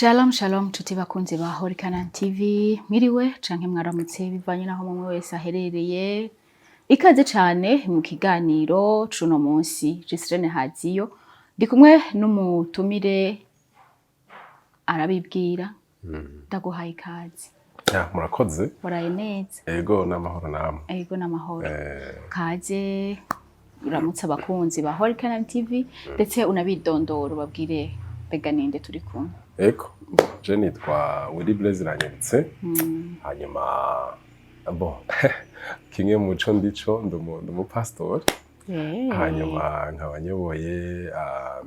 Shalom shalom tuti bakunzi ba Horikana TV miriwe canke mwaramutse bivanye naho mumwe wese aherereye ikaze cane mu kiganiro cuno munsi Gisirene Haziyo ndi kumwe n'umutumire arabibwira ndaguhaye ikaze. Ya murakoze. Waraye neza. Ego namahoro namwe. Ego namahoro. Kaze uramutse abakunzi ba Horikana TV ndetse unabidondoro babwire bega ninde turi kumwe. Ego je nitwa Willy Blaise Ranyeretse hanyuma bon kimwe muco ndico ndumu pastor hanyuma nkabanyoboye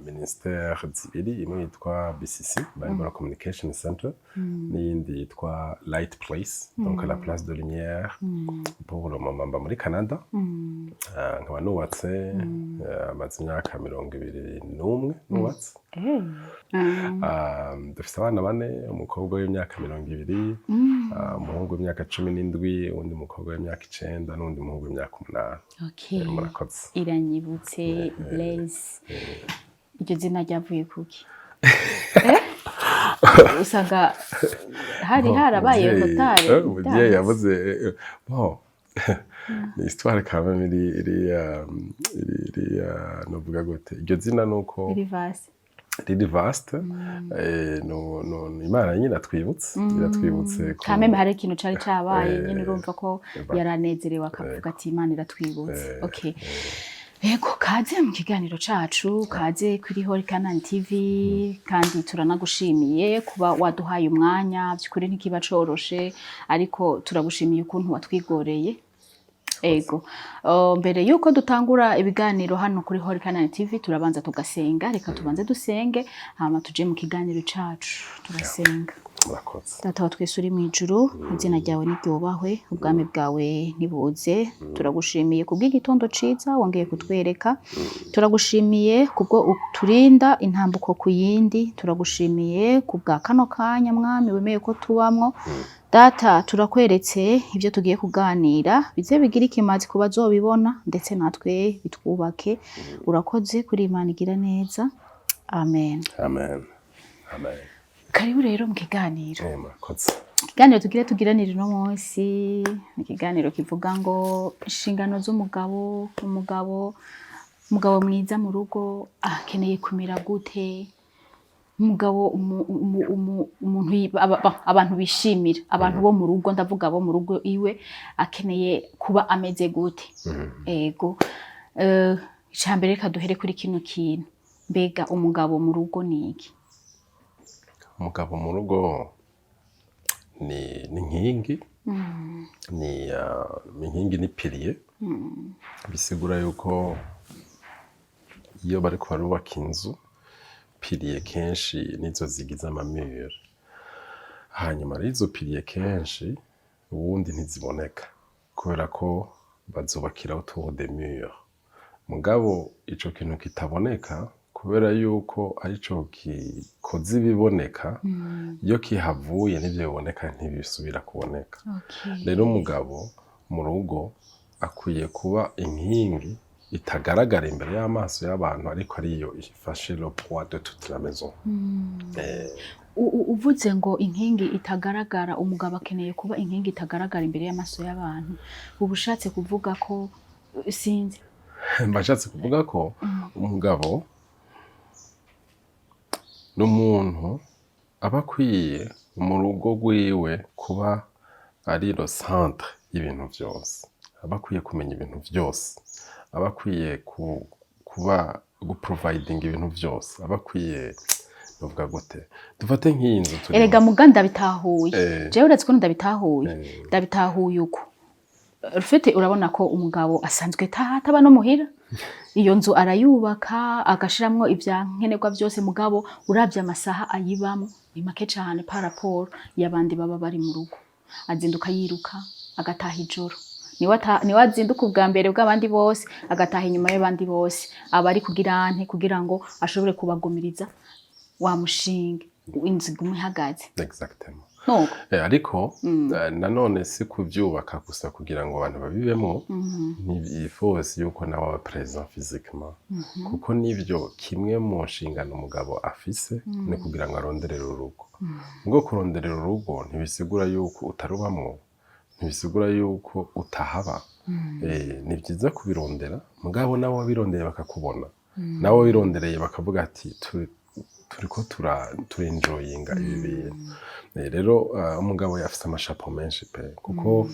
ministère zibiri imwe yitwa BCC Bible Communication Center n'iyindi yitwa Light Place donc la place de lumière pour le moment mba muri Canada nkaba nubatse amaze imyaka 21 nubatse dufite abana bane umukobwa w'imyaka 20 umuhungu w'imyaka 17 undi mukobwa w'imyaka 9 n'undi muhungu w'imyaka 8. Okay. Murakoze. Iranyibutse Blaise. Iryo zina ryavuye kuki? Usanga hari harabaye hotare. Ugiye yavuze bon. Ni histoire quand même iri novuga gute. Iryo zina nuko Riri vaste no Imana nyine iratwibutse kameme hari ikintu cari cabaye nyine urumva ko yaranezerewe akavuga ati Imana iratwibutse. Okay. Ego kaze mu kiganiro cacu kaze kuri Horikana TV kandi turanagushimiye kuba waduhaye umwanya byukuri ntikiba coroshe ariko turagushimiye ukuntu watwigoreye. Ego mbere yuko dutangura ibiganiro hano kuri Horikana TV turabanza tugasenga reka tubanze dusenge hama tuje mu kiganiro cacu turasenga. Data wa twese uri mu ijuru izina ryawe niryubahwe ubwami bwawe nibuze turagushimiye kubw'igitondo ciza wongeye kutwereka turagushimiye kubwo uturinda intambuko ku yindi turagushimiye kubwa kano kanya mwami wemeye ko tubamwo Data turakweretse ibyo tugiye kuganira bize bigira ikimazi kuba zobibona ndetse natwe bitwubake urakoze kuri Imana igira neza amen. Amen. Amen. Karibu rero mu kiganiro. Murakoze. Ikiganiro tugiranira no munsi ikiganiro kivuga ngo inshingano z'umugabo umugabo mwiza mu rugo akeneye kumera gute umugabo umuntu abantu bishimira abantu bo mu rugo ndavuga bo mu rugo iwe akeneye kuba ameze gute. Ego icambere reka duhere kuri kino kintu mbega umugabo mu rugo ni iki? Umugabo mu rugo ni inkingi ni inkingi ni pilier bisigura yuko iyo bari barubaka inzu pilier kenshi nizo zigize amamure hanyuma izo pilier kenshi ubundi ntiziboneka kubera ko bazubakira autour des murs mugabo ico kintu kitaboneka kubera yuko arico gikoze biboneka iyo kihavuye nivyo biboneka ntibisubira kuboneka. Rero umugabo mu rugo akwiye kuba inkingi itagaragara imbere y'amaso y'abantu ariko ariyo ifashe le poids de toute la maison. Uvuze ngo inkingi itagaragara umugabo akeneye kuba inkingi itagaragara imbere y'amaso y'abantu ubushatse kuvuga ko sinzi mbashatse kuvuga ko umugabo n'umuntu aba akwiye mu rugo rwiwe kuba ari le centre y'ibintu byose aba akwiye kumenya ibintu byose aba akwiye kuba guproviding ibintu byose aba akwiye novuga gute dufate nk'inzu erega muganda bitahuye jewe uretse ko ndabitahuye uko rufite urabona ko umugabo asanzwe taba no muhira iyo nzu arayubaka agashiramwo ivyankenerwa byose mugabo uravye amasaha ayibamo ni make cyane par rapport y'abandi baba bari mu rugo azinduka yiruka agataha ijoro ni wazinduka ubwa mbere bw'abandi bose agataha inyuma y'abandi bose abari kugira ngo ashobore kubagumiriza wa mushinge inzu igumwe ihagaze. Exactement. ariko nanone si kuvyubaka gusa kugira ngo abantu babibemo ntibifose yuko nawe aba present physiquement kuko nivyo kimwe mu nshingano umugabo afise ni kugira ngo aronderere urugo ubwo kuronderera urugo ntibisigura yuko utarubamwo ntibisigura yuko utahaba ni vyiza kubirondera mugabo nawe wabirondeye bakakubona nawe wabirondereye bakavuga ati turiko turenjoyinga ibi bintu rero umugabo yafise amashapo menshi pe kuko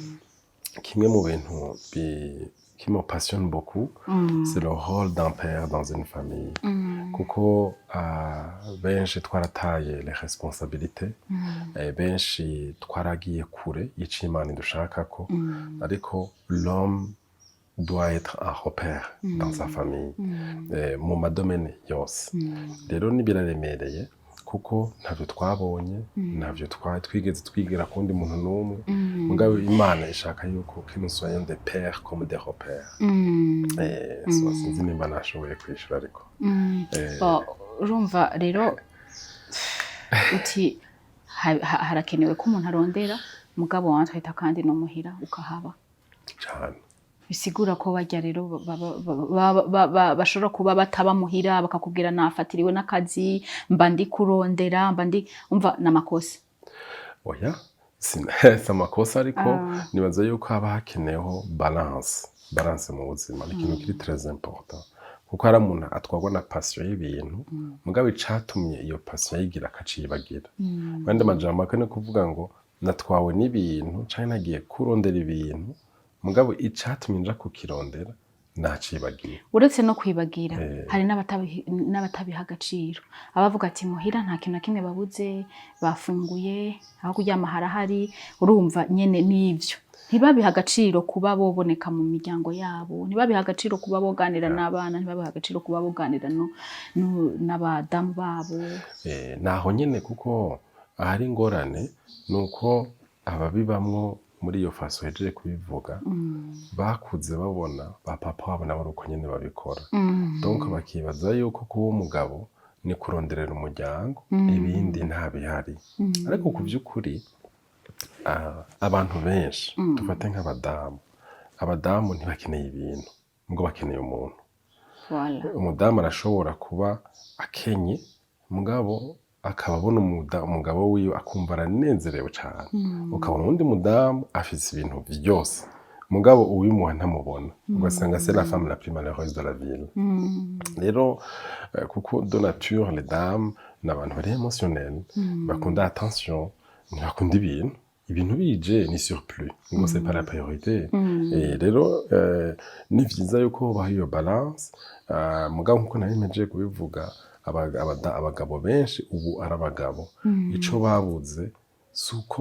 kimwe mu bintu qui me passionne beaucoup c'est le rôle d'un père dans une famille kuko benshi twarataye les responsabilités benshi twaragiye kure ico Imana idushakako ariko l'homme doit être un repère dans sa famille mu madomene yose rero nibiraremereye kuko ntavyo twabonye ntavyo twigeze twigira kundi muntu n'umwe mugabo Imana ishaka yuko que nous soyons des pères comme des repères so sinzi nimba nashoboye kwishura ariko urumva rero uti harakenewe ko umuntu arondera mugabo wantwita kandi no muhira ukahaba cyane bisigura ko bajya rero bashobora kuba bataba muhira bakakubwira nafatiriwe n'akazi mba ndi kurondera mba ndi umva n'amakosa oya si amakosa ariko nibaza yuko haba hakeneyeho balance mu buzima ni ikintu kiri très important kuko hari umuntu atwarwa na passion y'ibintu mugabo icatumye iyo passion yigira akacibagira kandi amajambo akene kuvuga ngo natwawe n'ibintu canke nagiye kurondera ibintu mugabo icatumye nja kukirondera nacibagiye uretse no kwibagira hari n'abatabiha agaciro abavuga ati muhira nta kintu na kimwe babuze bafunguye aho kuryama harahari urumva nyene n'ivyo ntibabiha agaciro kuba boboneka mu miryango yabo ntibabiha agaciro kuba boganira n'abana ntibabiha agaciro kuba boganira n'abadamu babo naho nyene kuko ahari ingorane nuko ababibamwo muri iyo faso hejeje kubivuga bakuze babona ba papa wabo nabo uko nyene babikora donc bakibaza yuko kuba umugabo ni kuronderera umuryango ibindi nta bihari ariko ku by'ukuri abantu benshi dufate nk'abadamu ntibakeneye ibintu ngo bakeneye umuntu umudamu arashobora kuba akenye mugabo akaba abona umugabo wiwe akumva aranezerewe cyane ukabona undi mudamu afise ibintu byose mugabo uwimuha ntamubona ugasanga c'est la femme la plus malheureuse de la ville rero kuko de nature les dames n'abantu bari émotionnels bakunda attention ntibakunda ibintu bije ni surplus ngo c'est pas la priorité rero ni vyiza yuko baha iyo balance mugabo nkuko nari meje kubivuga abagabo benshi ubu arabagabo ico babuze suko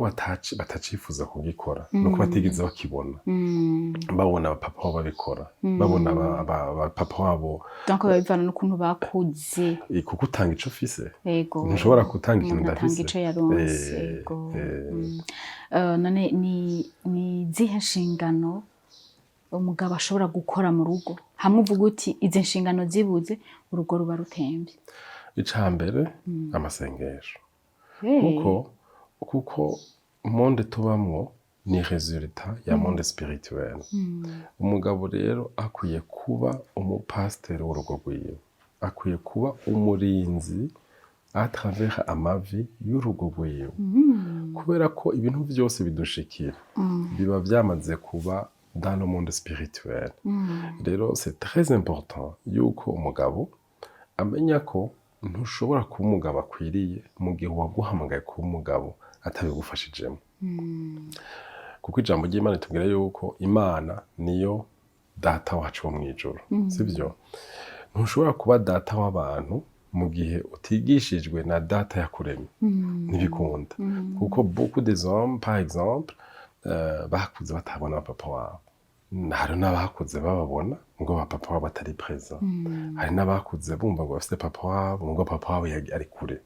batacifuza kugikora nuko batigeze bakibona babona abapapa wabo babikora babona abapapa wabo donc babivana n'ukuntu bakuze kuko utanga ico ufise yego ntushobora gutanga ikintu ndafise ico yaronse yego none ni zihe nshingano umugabo ashobora gukora mu rugo hamwe uvuga uti izi nshingano zibuze urugo ruba rutembye icambere amasengesho kuko monde tubamwo ni resultat ya monde spirituel umugabo rero akwiye kuba umupasiteri w'urugo rwiwe akwiye kuba umurinzi à travers amavi y'urugo rwiwe kubera ko ibintu byose bidushikira biba byamaze kuba dans le monde spirituel rero c'est très important yuko umugabo amenya ko ntushobora kuba umugabo akwiriye mu gihe waguhamagaye kuba umugabo atabigufashijemo kuko ijambo ry'Imana tubwira yuko Imana niyo data wacu wo mwijuru sivyo ntushobora kuba data w'abantu mu gihe utigishijwe na data yakuremye ntibikunda kuko beaucoup des hommes par exemple bakuze batabona papa wabo hari n'abakuze bababona ngo papa wabo atari present hari n'abakuze bumva ngo bafite papa wabo ngo papa wabo ari kure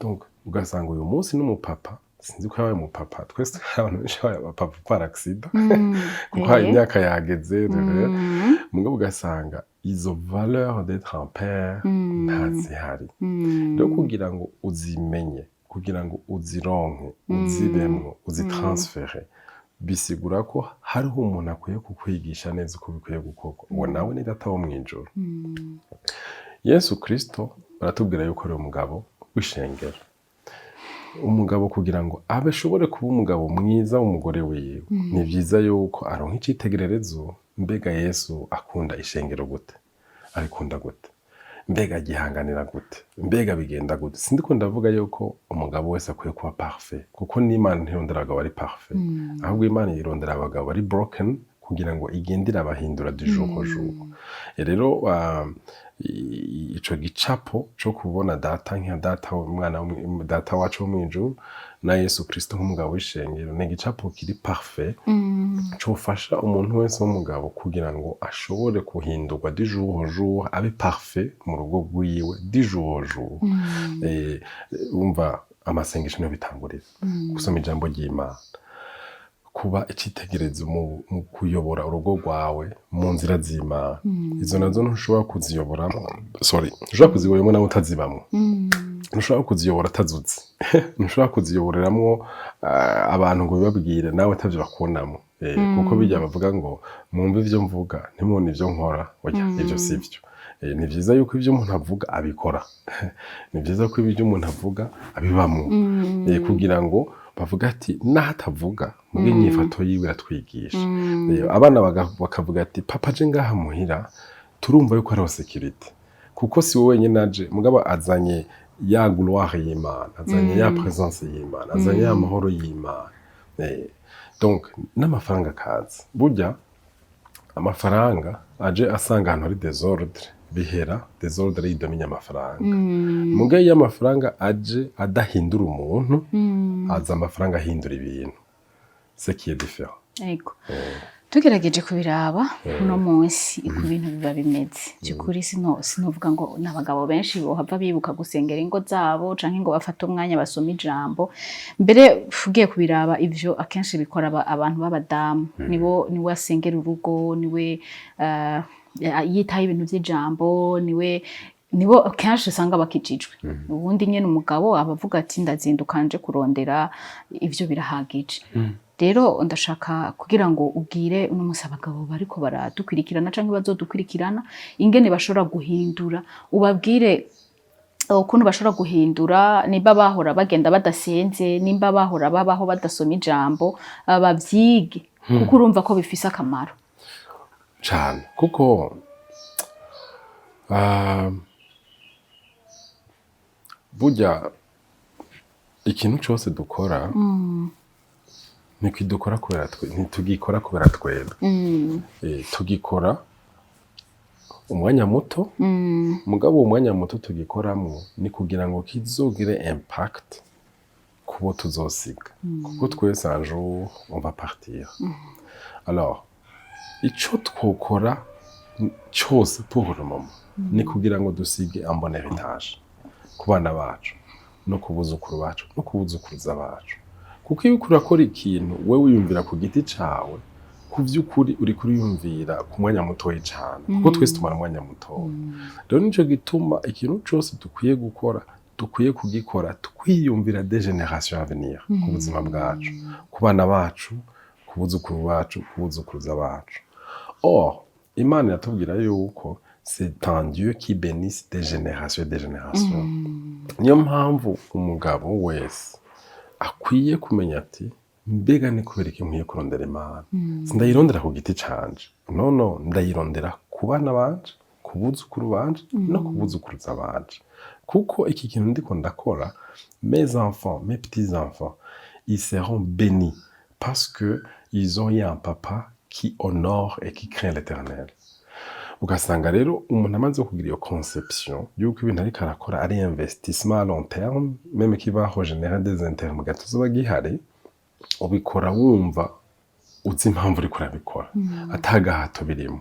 donc ugasanga uyu munsi n'umupapa sinzi ko yabaye umupapa twese abantu benshi abapapa par accident kuko hari imyaka yageze mugabo ugasanga izo valeur d'être un père ntazihari rero kugira ngo uzimenye kugira ngo uzironke uzibemwo uzitransfere bisigura ko hariho umuntu akwiye kukwigisha neza uko bikwiye gukorwa uwo nawe ni data wo mw'ijuru. Yesu Kristo baratubwira yuko ari umugabo w'ishengero. Umugabo kugira ngo abe ashobore kuba umugabo mwiza w'umugore wiwe ni byiza yuko aronka icitegererezo. Mbega Yesu akunda ishengero gute? Arikunda gute? Mbega gihanganira gute? Mbega bigenda gute? Sindiko ndavuga yuko umugabo wese akwiye kuba parfait kuko n'Imana ntirondera abagabo ari parfait, ahubwo Imana irondera abagabo ari broken kugira ngo igendere abahindura du jour au jour. Rero ico gicapo cyo kubona data nka data umwana data wacu wo mw'ijuru na Yesu Kristo nk'umugabo w'ishengero ni igicapo kiri parfait cyofasha umuntu wese w'umugabo kugira ngo ashobore kuhindurwa du jour au jour abe parfait mu rugo rwiwe du jour au jour. Umva amasengesho no bitangurira gusoma ijambo ry'Imana, kuba icitegerezo mu kuyobora urugo rwawe mu nzira z'Imana. Izo nazo ntushobora kuziyoboramo ntushobora kuziyoboramo nawe utazibamwo, ntushobora kuziyobora atazutse, ntushobora kuziyoboreramwo abantu ngo bibabwire nawe atavyo bakundamo, kuko bijya bavuga ngo mwumve ivyo mvuga ntimubone ivyo nkora. Oya, ivyo sivyo. Ni vyiza yuko ivyo umuntu avuga abikora. Ni vyiza ko ivyo umuntu avuga abibamwo, kugira ngo bavuga ati nahatavuga muri nyifato yiwe iratwigisha. Abana bakavuga ati papa je ngaha muhira turumva yuko ari security kuko si wowe wenyine aje mugabo azanye ya gloire y'Imana, azanye ya présence y'Imana, azanye ya mahoro y'Imana. Donc n'amafaranga kaza burya amafaranga aje asanga ahantu hari désordre bihera désordre yidomenya amafaranga. Mugaye y'amafaranga aje adahindura umuntu aza amafaranga ahindura ibintu, ce qui est différent. Ego tugerageje kubiraba uno munsi ku bintu biba bimeze cyukuri sinovuga ngo n'abagabo benshi bohava bibuka gusengera ingo zabo canke ngo bafate umwanya basoma ijambo. Mbere fugiye kubiraba ivyo akenshi bikora abantu b'abadamu niwe asengera urugo, niwe yitaye ibintu by'ijambo, nibo kenshi usanga bakijijwe. Ubundi nyene umugabo abavuga ati ndazindukanje kurondera ivyo birahagije. Rero ndashaka kugira ngo ubwire uno munsi abagabo bariko baradukurikirana canke bazodukurikirana ingene bashobora guhindura, ubabwire ukuntu bashobora guhindura, nimba bahora bagenda badasenze, nimba bahora babaho badasoma ijambo, bavyige kuko urumva ko bifise akamaro cyane. Kuko burya ikintu cyose dukora ntitugikora kubera twebwe, tugikora umwanya muto, mugabo umwanya muto tugikoramo ni kugira ngo kizogire impact kubo tuzosiga, kuko twese un jour on va partir. Alors ico twokora cyose pour le moment ni kugira ngo dusige un bon héritage ku bana bacu no kubuzukuru bacu no kubuzukuruza bacu. Kuko iyo urakora ikintu wewe wiyumvira ku giti cawe, ku vy'ukuri uri kuriyumvira ku mwanya mutoyi cyane, kuko twese tumara umwanya mutoyi. Rero nico gituma ikintu cyose dukwiye gukora dukwiye kugikora twiyumvira des générations à venir ku buzima bwacu, ku bana bacu, ku buzukuru bacu, ku buzukuruza bacu. Or Imana yatubwira yuko c'est un Dieu qui bénisse des générations et des générations. Niyo mpamvu umugabo wese akwiye kumenya ati mbega ni kubera iki nkwiye kurondera Imana. Sindayirondera ku giti canje, no ndayirondera ku bana banje, ku buzukuru banje no ku buzukuruza banje. Kuko iki kintu ndiko ndakora, mes enfants, mes petits enfants, ils seront bénis parce que ils ont eu un papa qui honore et qui craint l'Éternel. Ugasanga rero umuntu amaze kugira iyo conception yuko ibintu ariko arakora ari investissement à long terme, même qui va générer des intérêts mu gato zoba gihari, ubikora wumva uzi impamvu uriko urabikora atagahato birimo.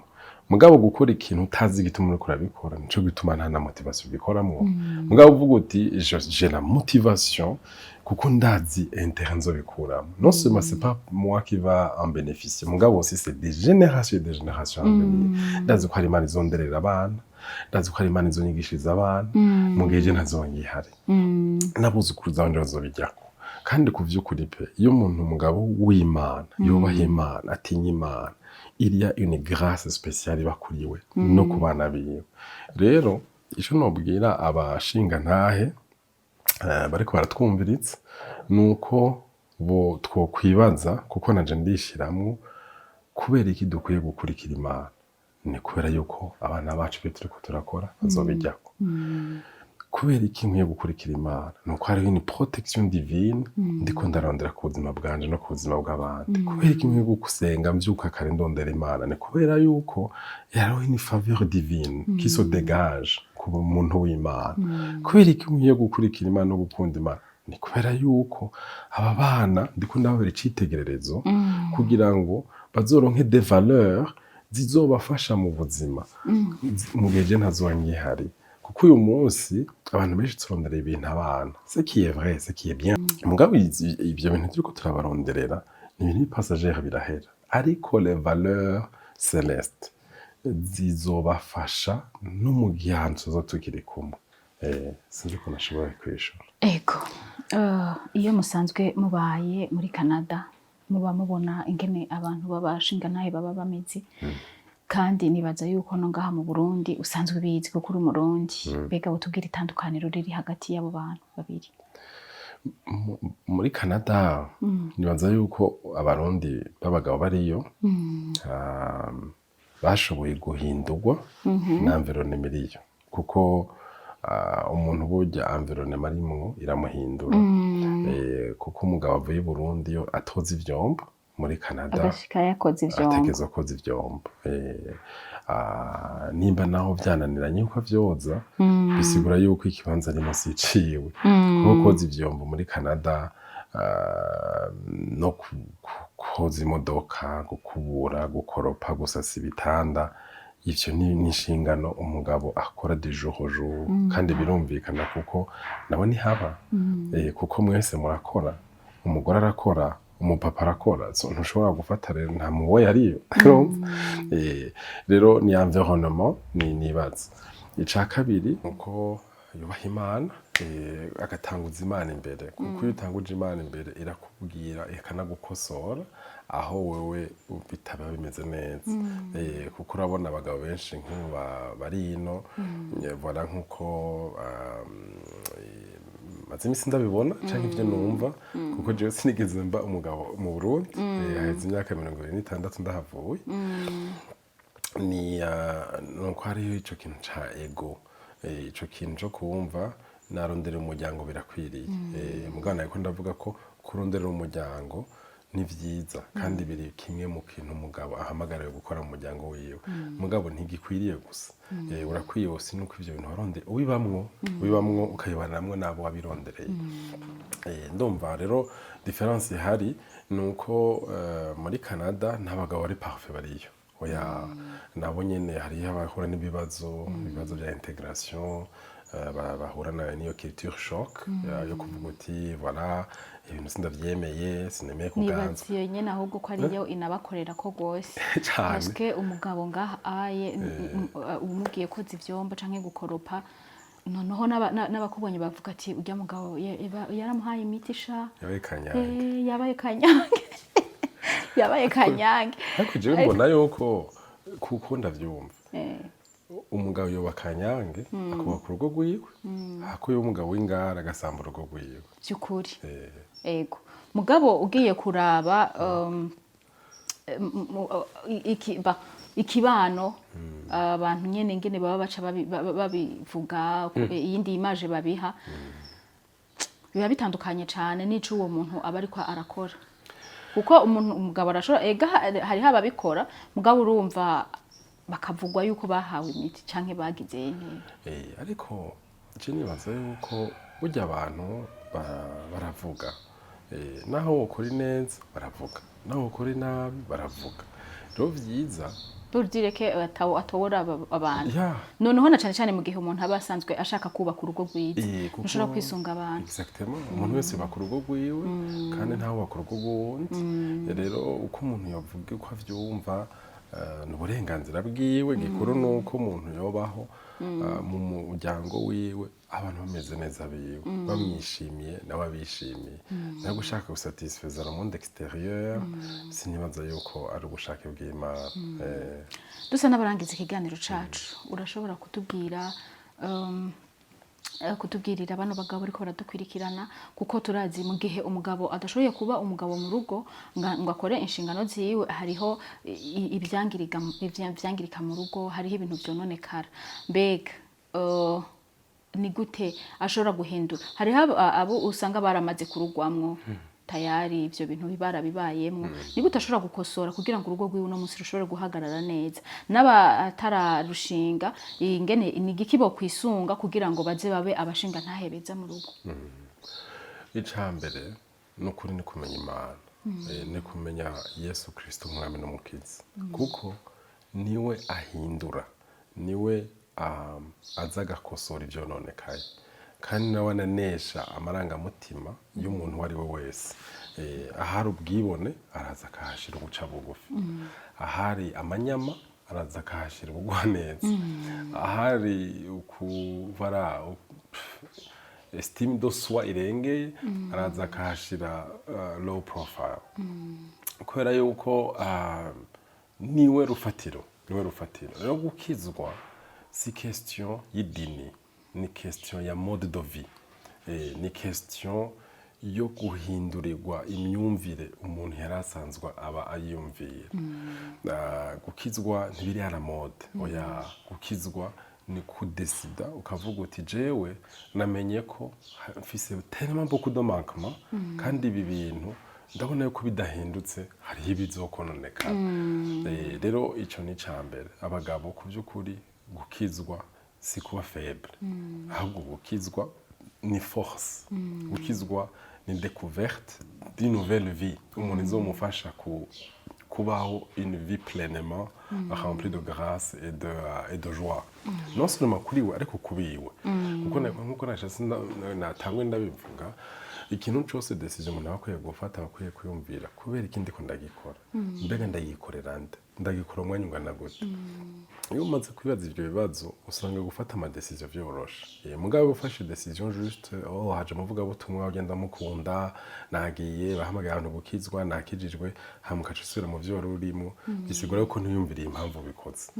Mugabo gukora ikintu utazi igituma uriko urabikora nico gituma nta na motivation ubikoramo. Mugabo uvuga uti j'ai la motivation kuko ndazi intérêt nzobikuramo non seulement c'est pas moi qui va en bénéficier mugabo aussi c'est des générations et des générations à venir ndazi ko hari Imana izonderera abana ndazi ko hari Imana izonyigishiriza abana mu gihe je ntazongihari n'abuzukuruza abandi bazobijyako kandi ku vy'ukuri pe iyo umuntu umugabo w'Imana yubaha Imana atinya Imana il y a une grâce spéciale bakuriwe no ku bana biwe rero ico nobwira abashinga ntahe bariko baratwumviritsa nuko bo twokwibaza kuko naje ndishiramwo kubera iki dukwiye gukurikira Imana ni kubera yuko abana bacu be turiko turakora bazobijyako kubera iki nkwiye gukurikira Imana nuko hariho une protection divine ndiko ndarondera ku buzima bwanje no ku buzima bw'abandi kubera iki nkwiye gusenga mvyuka kare ndondera Imana ni kubera yuko hariho une faveur divine qui se dégage ku muntu w'Imana kubera iki nkwiye gukurikira Imana no gukunda Imana ni kubera yuko aba bana ndiko ndababera icitegererezo kugira ngo bazoronke des valeurs zizobafasha mu buzima mu gihe je ntazonyihari kuko uyu munsi abantu benshi turondera ibintu abana ce qui est vrai ce qui est bien mugabo ivyo bintu turiko turabaronderera ni ibintu passagère birahera ariko les valeurs célestes zizobafasha no mu gihanzo zo tukiri kumwe sinzi ko nashobora kwishura ego iyo musanzwe mubaye muri Canada muba mubona ingene abantu babashinga nahe baba bameze kandi nibaza yuko no ngaha mu Burundi usanzwe bizi kuko uri umurundi bega utubwira itandukaniro riri hagati y'abo bantu babiri muri Canada nibaza yuko abarundi b'abagabo bariyo bashoboye guhindurwa na environnement iriyo kuko umuntu burya environnement arimwo iramuhindura kuko umugabo avuye i Burundi yo atoza ivyombo muri Canada agashika yakoze ivyombo ategezwa koza ivyombo nimba naho vyananiranye uko vyoza bisigura yuko ikibanza arimo siciwe kuko koza ivyombo muri Canada no koza imodoka gukubura gukoropa gusasa ibitanda ivyo ni inshingano umugabo akora de jour au jour kandi birumvikana kuko nabo ni haba kuko mwese murakora umugore arakora umupapa arakora ntushobora gufata rero nta muwe yariyo rero ni environnement nibaza ica kabiri uko yubaha Imana agatanguza Imana imbere kuko iyo utanguje Imana imbere irakubwira ikanagukosora aho wewe bitaba bimeze neza kuko urabona abagabo benshi nk'ubu bari ino voilà nkuko maze imisi ndabibona canke ivyo numva kuko jewe sinigeze mba umugabo mu Burundi haheze imyaka 26 ndahavuye ni nuko hariho ico kintu ca ego ico kintu cyo kumva narondera umuryango birakwiriye mugana ariko ndavuga ko kurondera umuryango ni vyiza kandi biri kimwe mu kintu umugabo ahamagariwe gukora mu muryango wiwe mugabo ntigikwiriye gusa urakwiye wose nuko ivyo bintu warondera wibamwo ukayibanamwe nabo wabirondereye ndumva rero difference ihari nuko muri Canada ntabagabo ari parfait bariyo oya nabo nyene hari abahura n'ibibazo bya intégration bahura niyo culture shock yo kuvuga uti voilà ibintu sindavyemeye sinemeye kuganza nibaziyo nyene ahubwo ko ariyo inabakorera ko gose parce que umugabo ngaha aye umugiye koza ivyombo canke gukoropa noneho n'abakubonye bavuga ati urya mugabo yaramuhaye imiti sha yabaye kanyange ariko jewe mbona yuko kuko ndavyumva umugabo yoba kanyange akuba ku rugo rwiwe hako y'umugabo w'ingara agasamba urugo rwiwe by'ukuri ego mugabo ugiye kuraba ikibano abantu nyene ngene baba baca babivuga iyindi image babiha biba bitandukanye cyane n'ico uwo muntu aba ariko arakora kuko umugabo arashora ega hari hababikora mugabo urumva bakavugwa yuko bahawe imiti canke bagize ariko je nibaza yuko burya abantu baravuga naho ukuri neza baravuga naho ukuri nabi baravuga rero vyiza urdireke atobora abantu noneho na cyane mu gihe umuntu aba asanzwe ashaka kubaka urugo rwiza ushobora kwisunga abantu exactement umuntu wese bakora urugo rwiwe kandi ntawe bakora urugo rw'uwundi rero uko umuntu yavuga uko avyumva n'uburenganzira bwiwe gikuru nuko umuntu yobaho mu muryango wiwe abantu bameze neza biwe bamwishimiye nawe abishimiye ntabwo ushaka gusatisfeza le monde extérieur sinibaza yuko ari ubushake bw'Imana dusa n'abarangiza ikiganiro cacu urashobora kutubwirira bano bagabo ariko baradukwirikirana kuko turazi mu gihe umugabo adashoboye kuba umugabo mu rugo ngo akore inshingano ziwe hariho ivyangirika mu rugo hariho ibintu vyononekara mbega ni gute ashobora guhindura hariho abo usanga baramaze kurugwamwo tayari ivyo bintu bibarabibayemwo ni gute ashobora gukosora kugira ngo urugo rwiwe no munsi rushobore guhagarara neza n'abatararushinga ingene ni igiki bo kwisunga kugira ngo baze babe abashinga ntahebeza mu rugo icambere n'ukuri ni kumenya Imana ni kumenya Yesu Kristo umwami n'umukiza kuko niwe ahindura niwe aza agakosora ivyo nonekaye kandi nawe ananesha amarangamutima y'umuntu uwo ari we wese ahari ubwibone araza akahashira uguca bugufi ahari amanyama araza akahashira ubugwaneza ahari ukuvara estime de soi irengeye araza akahashira low profile kubera yuko niwe rufatiro rero gukizwa si question y'idini ni question ya mode de vie ni question yo guhindurirwa imyumvire umuntu yarasanzwe aba ayumvira gukizwa ntibiri ara mode oya gukizwa ni kudesida ukavuga uti jewe namenye ko mfise tellement beaucoup de manquements kandi ibi bintu ndabona yuko bidahindutse hariho ibizokononekana rero ico ni cambere abagabo ku by'ukuri gukizwa si kuba faible ahubwo gukizwa ni force gukizwa ni découverte d'une nouvelle vie umuntu izomufasha kubaho une vie pleinement remplie de grâce et de joie non seulement kuri we ariko kubiwe kuko nkuko nashase natangwe ndabivuga ikintu cyose decision umuntu akwiye gufata akwiye kuyumvira kubera ikindi ko ndagikora mbega ndagikorera ndagikora umwanya ungana gute iyo umaze kwibaza ivyo bibazo usanga gufata ama decision vyoroshe mugabe ufashe decision juste haje muvuga butumwa ugenda mukunda nagiye bahamagaye abantu gukizwa nakijijwe hamukaca usubira mu vyo urimo bisigura ko ntiyumviriye impamvu bikoze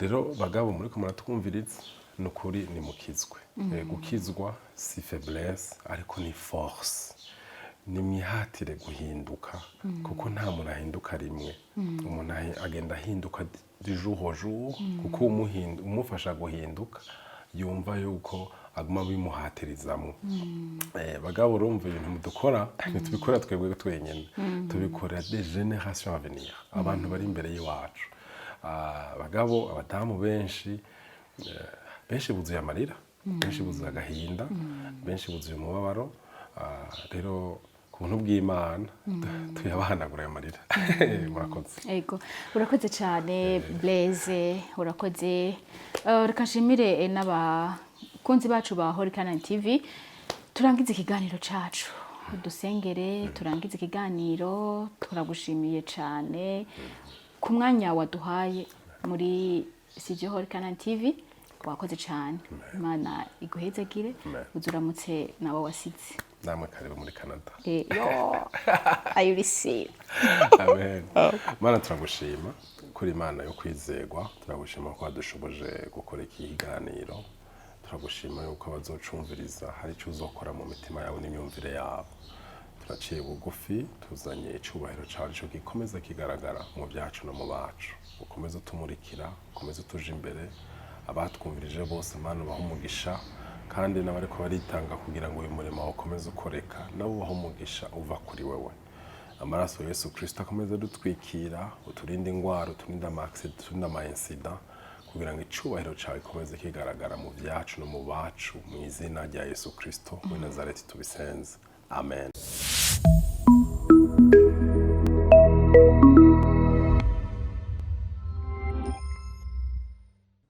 rero bagabo muri ko muratwumviriza nukuri ni mukizwe gukizwa si faiblesse ariko ni force ni mwihatire guhinduka kuko nta muntu ahinduka rimwe umuntu agenda ahinduka du jour au jour kuko umufasha guhinduka yumva yuko aguma bimuhatirizamo bagabo urumva ibintu mudukora ntitubikora twebwe twenyene tubikorera des générations à venir abantu bari imbere y'iwacu bagabo abadamu benshi buzuye amarira benshi buzuye agahinda benshi buzuye umubabaro rero ku buntu bw'Imana tuyabahanagura ayo marira murakoze yego urakoze cyane Blaise urakoze reka nshimire n'abakunzi bacu ba Horikana TV turangiza ikiganiro cacu dusengere turangiza ikiganiro turagushimiye cyane ku mwanya waduhaye muri studio Horikana TV wakoze cyane Imana iguhezagire uzuramutse nawe wasize namwe karibu muri Canada I receive amen Mana turagushima kuri Imana yo kwizegwa turagushima ko adushoboje gukora iki kiganiro turagushima yuko abazocumviriza hari icyo uzokora mu mitima yawe n'imyumvire yabo turaciye bugufi tuzanye icubahiro cyawe cyo gikomeza kigaragara mu byacu no mu bacu ukomeze utumurikira ukomeze utuje imbere abatwumvirije bose Mana baho umugisha kandi n'abariko baritanga kugira ngo uyu murimo ukomeze ukoreka nabo baho umugisha uva kuri wewe amaraso ya Yesu Kristo akomeze dutwikira uturinde ingwara uturinde ama-accident uturinde ama-incident kugira ngo icubahiro cyawe ikomeze kigaragara mu byacu no mu bacu mu izina rya Yesu Kristo muri Nazareti tubisenze amen